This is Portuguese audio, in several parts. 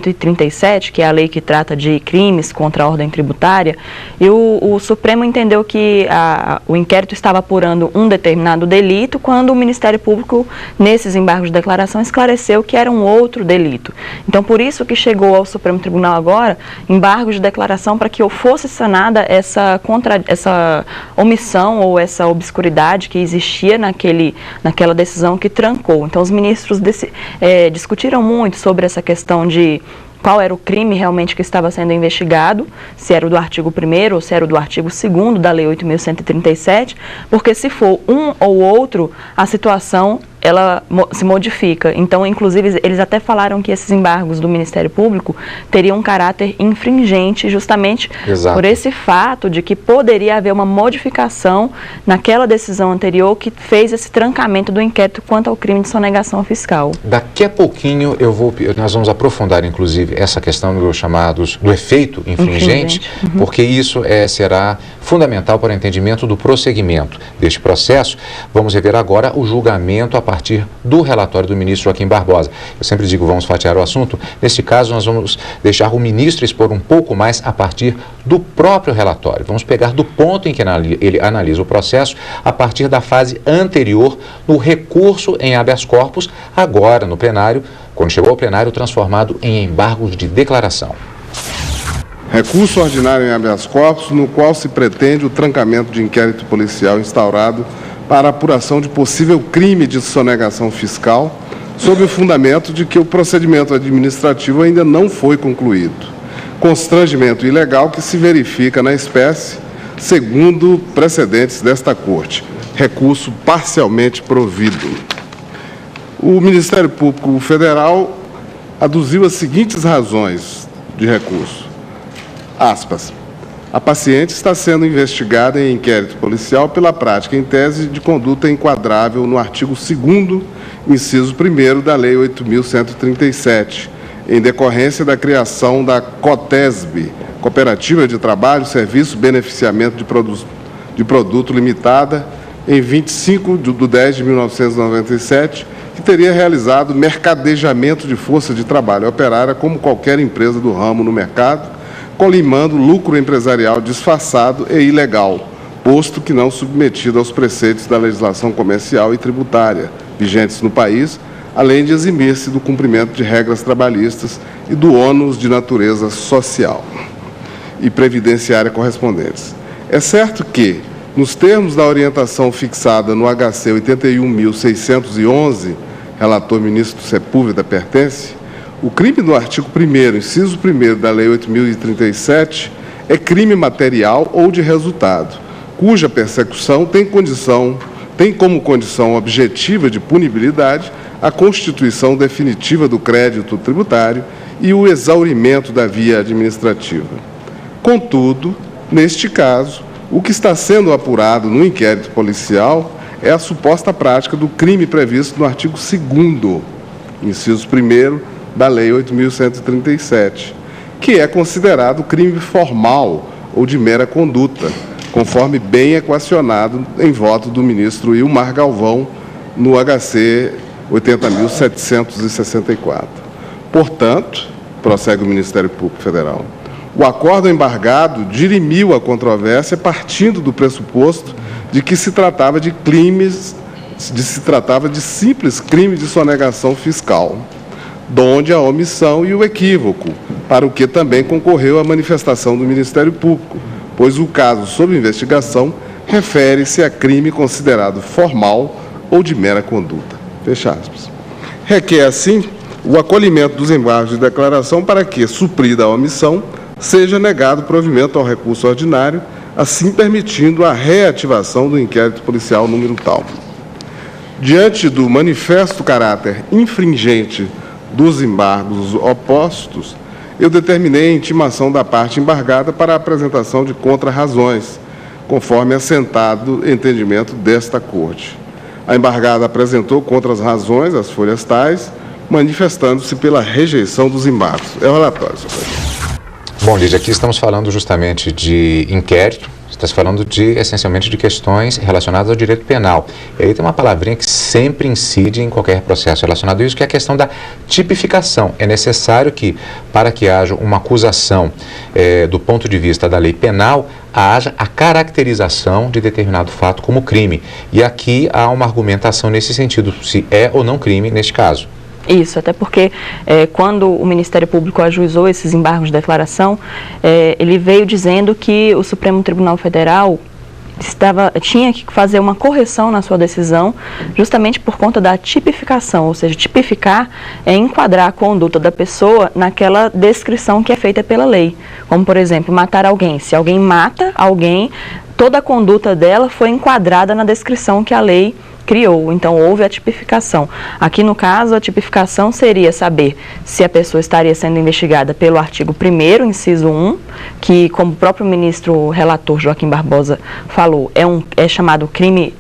137, que é a lei que trata de crimes contra a ordem tributária, e o Supremo entendeu que o inquérito estava apurando um determinado delito, quando o Ministério Público, nesses embargos de declaração, esclareceu que era um outro delito. Então, por isso que chegou ao Supremo Tribunal agora embargos de declaração para que fosse sanada essa omissão ou essa obscuridade que existia naquela decisão que trancou. Então, os ministros discutiram muito sobre essa questão de qual era o crime realmente que estava sendo investigado, se era o do artigo 1º ou se era o do artigo 2º da Lei 8.137, porque se for um ou outro, a situação ela se modifica. Então, inclusive, eles até falaram que esses embargos do Ministério Público teriam um caráter infringente justamente por esse fato de que poderia haver uma modificação naquela decisão anterior que fez esse trancamento do inquérito quanto ao crime de sonegação fiscal. Daqui a pouquinho nós vamos aprofundar, inclusive, essa questão do efeito infringente, porque isso será fundamental para o entendimento do prosseguimento deste processo. Vamos rever agora o julgamento a partir do relatório do ministro Joaquim Barbosa. Eu sempre digo, vamos fatiar o assunto. Neste caso, nós vamos deixar o ministro expor um pouco mais a partir do próprio relatório. Vamos pegar do ponto em que ele analisa o processo a partir da fase anterior no recurso em habeas corpus, agora no plenário, quando chegou ao plenário, transformado em embargos de declaração. Recurso ordinário em habeas corpus, no qual se pretende o trancamento de inquérito policial instaurado para apuração de possível crime de sonegação fiscal, sob o fundamento de que o procedimento administrativo ainda não foi concluído. Constrangimento ilegal que se verifica na espécie, segundo precedentes desta Corte. Recurso parcialmente provido. O Ministério Público Federal aduziu as seguintes razões de recurso. Aspas. A paciente está sendo investigada em inquérito policial pela prática em tese de conduta enquadrável no artigo 2º, inciso 1º da Lei 8.137, em decorrência da criação da COTESB, Cooperativa de Trabalho, Serviço, Beneficiamento de Produto Limitada, em 25 de 10 de 1997, que teria realizado mercadejamento de força de trabalho operária como qualquer empresa do ramo no mercado, colimando lucro empresarial disfarçado e ilegal, posto que não submetido aos preceitos da legislação comercial e tributária vigentes no país, além de eximir-se do cumprimento de regras trabalhistas e do ônus de natureza social e previdenciária correspondentes. É certo que, nos termos da orientação fixada no HC 81.611, relator ministro Sepúlveda pertence, o crime do artigo 1º, inciso 1º da Lei 8.037 é crime material ou de resultado, cuja persecução tem como condição objetiva de punibilidade a constituição definitiva do crédito tributário e o exaurimento da via administrativa. Contudo, neste caso, o que está sendo apurado no inquérito policial é a suposta prática do crime previsto no artigo 2º, inciso 1º, da Lei 8.137, que é considerado crime formal ou de mera conduta, conforme bem equacionado em voto do ministro Ilmar Galvão no HC 80.764. Portanto, prossegue o Ministério Público Federal, o acordo embargado dirimiu a controvérsia partindo do pressuposto de que se tratava de simples crime de sonegação fiscal, donde a omissão e o equívoco, para o que também concorreu a manifestação do Ministério Público, pois o caso sob investigação refere-se a crime considerado formal ou de mera conduta. Fecha aspas. Requer, assim, o acolhimento dos embargos de declaração para que, suprida a omissão, seja negado provimento ao recurso ordinário, assim permitindo a reativação do inquérito policial número tal. Diante do manifesto caráter infringente dos embargos opostos, eu determinei a intimação da parte embargada para a apresentação de contrarrazões, conforme assentado entendimento desta Corte. A embargada apresentou contra as razões, as folhas tais, manifestando-se pela rejeição dos embargos. É o relatório, senhor presidente. Bom, Lídia, aqui estamos falando justamente de inquérito, está se falando essencialmente de questões relacionadas ao direito penal. E aí tem uma palavrinha que sempre incide em qualquer processo relacionado a isso, que é a questão da tipificação. É necessário que, para que haja uma acusação do ponto de vista da lei penal, haja a caracterização de determinado fato como crime. E aqui há uma argumentação nesse sentido, se é ou não crime neste caso. Isso, até porque quando o Ministério Público ajuizou esses embargos de declaração, ele veio dizendo que o Supremo Tribunal Federal tinha que fazer uma correção na sua decisão, justamente por conta da tipificação, ou seja, tipificar é enquadrar a conduta da pessoa naquela descrição que é feita pela lei. Como, por exemplo, matar alguém. Se alguém mata alguém, toda a conduta dela foi enquadrada na descrição que a lei criou, então houve a tipificação. Aqui no caso, a tipificação seria saber se a pessoa estaria sendo investigada pelo artigo 1º, inciso 1, que, como o próprio ministro relator Joaquim Barbosa falou, é chamado crime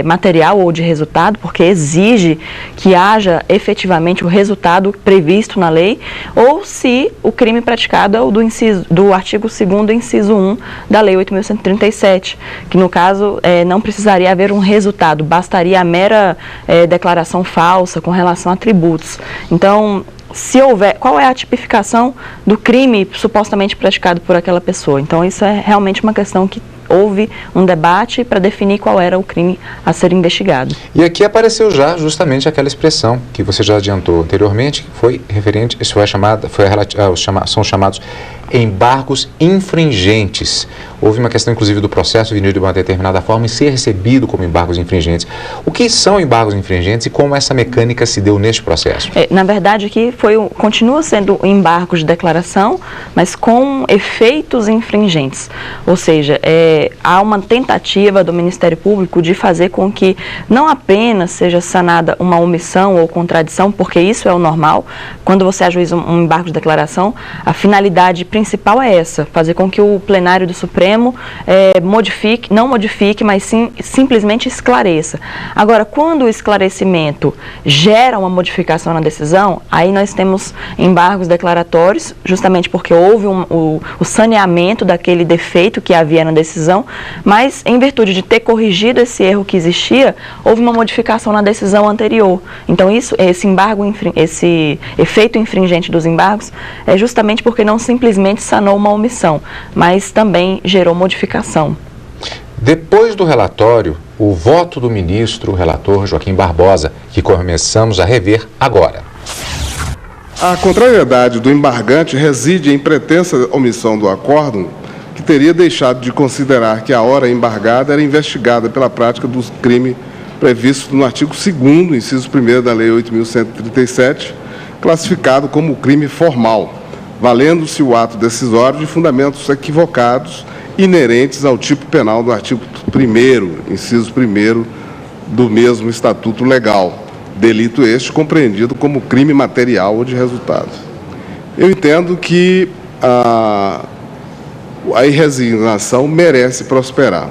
material ou de resultado, porque exige que haja efetivamente o resultado previsto na lei, ou se o crime praticado é o do artigo 2º, inciso 1 da Lei 8.137, que no caso não precisaria haver um resultado, bastaria a mera declaração falsa com relação a tributos. Então, se houver, qual é a tipificação do crime supostamente praticado por aquela pessoa? Então, isso é realmente uma questão que houve um debate para definir qual era o crime a ser investigado. E aqui apareceu já justamente aquela expressão que você já adiantou anteriormente, que foi referente, isso são chamados embargos infringentes. Houve uma questão, inclusive, do processo vir de uma determinada forma e ser recebido como embargos infringentes. O que são embargos infringentes e como essa mecânica se deu neste processo? Na verdade, aqui continua sendo embargos de declaração, mas com efeitos infringentes. Ou seja, há uma tentativa do Ministério Público de fazer com que não apenas seja sanada uma omissão ou contradição, porque isso é o normal. Quando você ajuiza um embargo de declaração, a finalidade principal é essa, fazer com que o plenário do Supremo não modifique, mas sim simplesmente esclareça. Agora, quando o esclarecimento gera uma modificação na decisão, aí nós temos embargos declaratórios, justamente porque houve o saneamento daquele defeito que havia na decisão, mas em virtude de ter corrigido esse erro que existia, houve uma modificação na decisão anterior. Então, esse efeito infringente dos embargos é justamente porque não simplesmente sanou uma omissão, mas também gerou modificação. Depois do relatório, o voto do ministro relator Joaquim Barbosa, que começamos a rever agora. A contrariedade do embargante reside em pretensa omissão do acórdão, que teria deixado de considerar que a hora embargada era investigada pela prática do crime previsto no artigo 2º, inciso 1º da Lei 8.137, classificado como crime formal, valendo-se o ato decisório de fundamentos equivocados inerentes ao tipo penal do artigo 1º, inciso 1º do mesmo Estatuto Legal, delito este compreendido como crime material ou de resultado. Eu entendo que a resignação merece prosperar.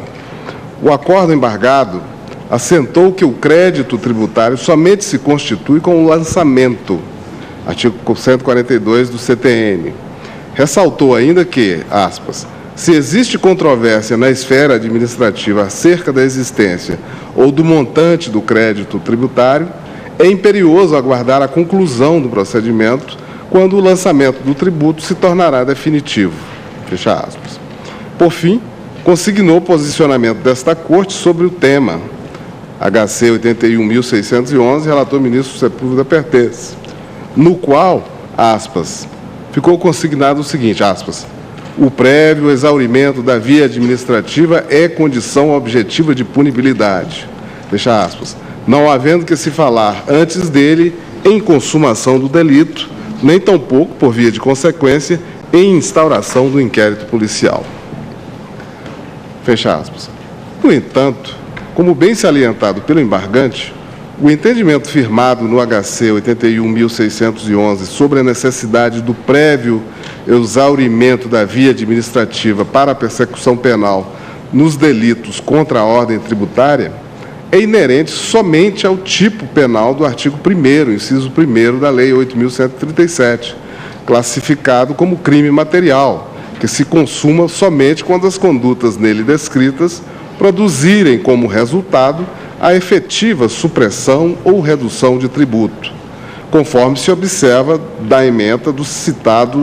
O acordo embargado assentou que o crédito tributário somente se constitui com o lançamento, artigo 142 do CTN. Ressaltou ainda que, aspas, se existe controvérsia na esfera administrativa acerca da existência ou do montante do crédito tributário, é imperioso aguardar a conclusão do procedimento quando o lançamento do tributo se tornará definitivo. Fecha aspas. Por fim, consignou o posicionamento desta Corte sobre o tema, HC 81.611, relator ministro Sepúlveda Pertence, no qual, aspas, ficou consignado o seguinte, aspas, o prévio exaurimento da via administrativa é condição objetiva de punibilidade, fecha aspas, não havendo que se falar antes dele em consumação do delito, nem tampouco, por via de consequência, em instauração do inquérito policial. Fecha aspas. No entanto, como bem salientado pelo embargante, o entendimento firmado no HC 81.611 sobre a necessidade do prévio exaurimento da via administrativa para a persecução penal nos delitos contra a ordem tributária é inerente somente ao tipo penal do artigo 1º, inciso 1º da Lei 8.137, classificado como crime material que se consuma somente quando as condutas nele descritas produzirem como resultado a efetiva supressão ou redução de tributo, conforme se observa da ementa do citado